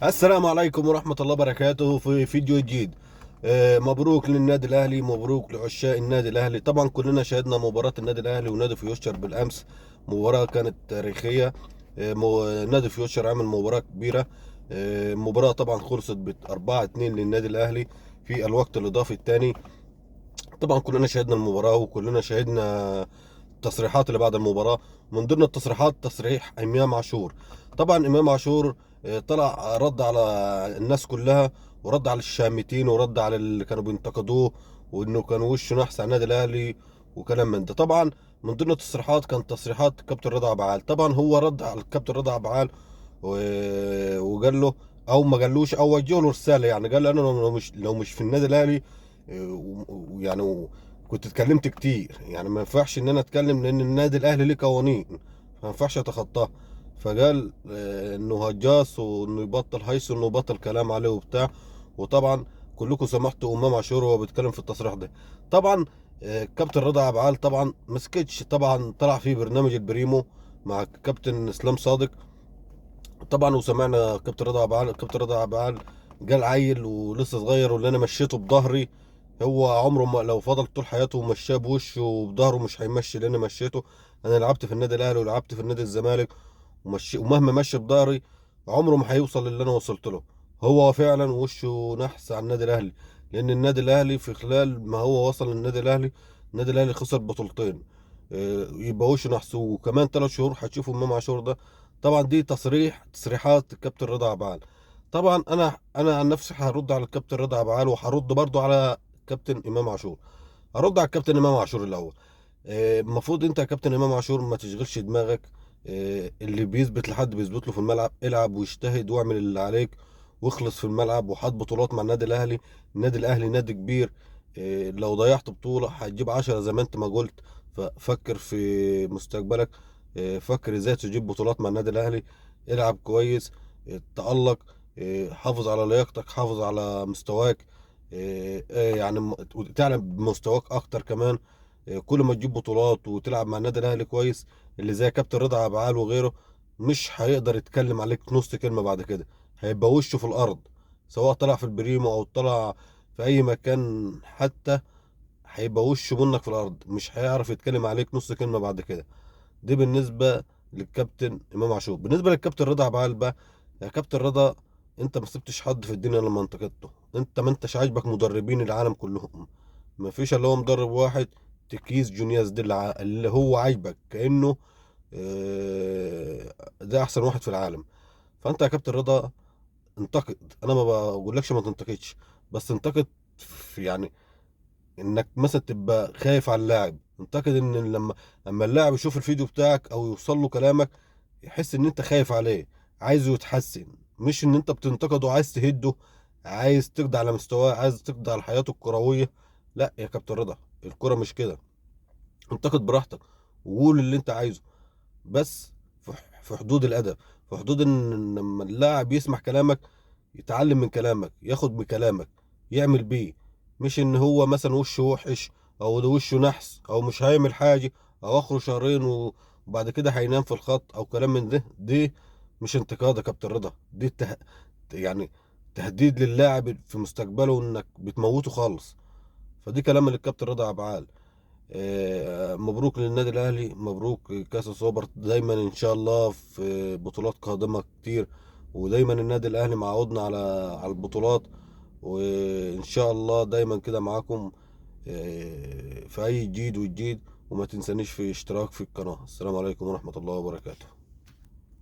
السلام عليكم ورحمة الله وبركاته في فيديو جديد. مبروك للنادي الأهلي، مبروك لعشاق النادي الأهلي. طبعا كلنا شاهدنا مباراة النادي الأهلي ونادي فيوتشر بالأمس. مباراة كانت تاريخية. نادي فيوتشر عمل مباراة كبيرة. مباراة طبعا خلصت ب 4-2 للنادي الأهلي في الوقت الإضافي الثاني. طبعا كلنا شاهدنا المباراة وكلنا شاهدنا التصريحات اللي بعد المباراة. من ضمن التصريحات تصريح إمام عاشور. طبعا إمام عاشور طلع رد على الناس كلها، ورد على الشامتين، ورد على اللي كانوا بينتقدوه، وإنه كان وشه نحس على النادي الأهلي وكلام من ده. طبعا من ضمن التصريحات كان تصريحات كابتن رضا عبعال. طبعا هو رد على الكابتن رضا عبعال وقال له، او ما قالوش، او وجه له رساله، يعني قال له انا لو مش في النادي الاهلي ويعني كنت اتكلمت كتير، يعني ما ينفعش ان انا اتكلم لان النادي الاهلي ليه قوانين ما ينفعش اتخطاها. فقال انه هجاص، وانه يبطل هيص، وانه يبطل كلام عليه وبتاع. وطبعا كلكم سمعتوا امام عاشور وهو بيتكلم في التصريح ده. طبعا كابتن رضا عبعال طبعا مسكتش، طبعا طلع في برنامج البريمو مع كابتن اسلام صادق. طبعا وسمعنا كابتن رضا عبعال قال عيل ولسه صغير، واللي انا مشيته بظهري. هو عمره ما لو فضل طول حياته مشاه بوشه وبظهره مش هيمشي اللي انا مشيته. انا لعبت في النادي الاهلي ولعبت في النادي الزمالك ومهما مشي بظهري عمره ما هيوصل للي انا وصلت له. هو فعلا وشه نحس على النادي الاهلي، لان النادي الاهلي في خلال ما هو وصل للنادي الاهلي، النادي الاهلي خسر بطولتين. يبقى وشه نحس، وكمان 3 شهور هتشوفوا امام عاشور ده. طبعا دي تصريحات الكابتن رضا عبعال. طبعا انا عن نفسي هرد على الكابتن رضا عبعال، وهرد برضو على كابتن امام عاشور. هرد على الكابتن امام عاشور الاول. المفروض انت يا كابتن امام عاشور ما تشغلش دماغك. اللي بيثبت لحد بيثبت له في الملعب. العب واجتهد واعمل اللي عليك واخلص في الملعب، وحط بطولات مع النادي الاهلي. النادي الاهلي نادي كبير. لو ضيعت بطولة هتجيب 10 زي ما انت ما قلت. ففكر في مستقبلك. فكر ازاي تجيب بطولات مع النادي الاهلي. العب كويس. تألق. حافظ على لياقتك، حافظ على مستواك. يعني تعلم بمستواك اكتر كمان. كل ما تجيب بطولات وتلعب مع النادي الاهلي كويس، اللي زي كابتن رضا عبعال وغيره مش هيقدر يتكلم عليك نص كلمه بعد كده. هيبقى وشه في الارض، سواء طلع في البريمو او طلع في اي مكان حتى. هيبقى وشه منك في الارض، مش هيعرف يتكلم عليك نص كلمه بعد كده. دي بالنسبه للكابتن امام عاشور. بالنسبه للكابتن رضا عبعال بقى، يا كابتن رضا، انت ما سبتش حد في الدنيا لما انتقدته. انت ما انتش عاجبك مدربين العالم كلهم، ما فيش الا هو مدرب واحد، تكيس جونياز دي اللي هو عاجبك كانه ده احسن واحد في العالم. فانت يا كابتن رضا انتقد، انا ما بقولكش ما تنتقدش، بس انتقد في يعني انك مثلا تبقى خايف على اللاعب. انتقد ان لما اللاعب يشوف الفيديو بتاعك او يوصل له كلامك، يحس ان انت خايف عليه، عايزه يتحسن، مش ان انت بتنتقده وعايز تهده، عايز تقضي على مستواه، عايز تقضي على حياته الكرويه. لا يا كابتن رضا، الكرة مش كده. انتقد براحتك وقول اللي انت عايزه، بس في حدود الادب، في حدود ان لما اللاعب يسمع كلامك يتعلم من كلامك، ياخد من كلامك يعمل بيه. مش ان هو مثلا وشه وحش، او ده وشه نحس، او مش هيعمل حاجه، او اخره شهرين وبعد كده هينام في الخط او كلام من ده. دي مش انتقاد يا كابتن رضا، دي يعني تهديد للاعب في مستقبله، انك بتموته خالص. فدي كلام للكابتن رضا عبعال. مبروك للنادي الاهلي، مبروك كاس السوبر. دايما ان شاء الله في بطولات قادمه كتير، ودايما النادي الاهلي معودنا على البطولات. وان شاء الله دايما كده معاكم في اي جديد وجديد. وما تنسانيش في اشتراك في القناه. السلام عليكم ورحمه الله وبركاته.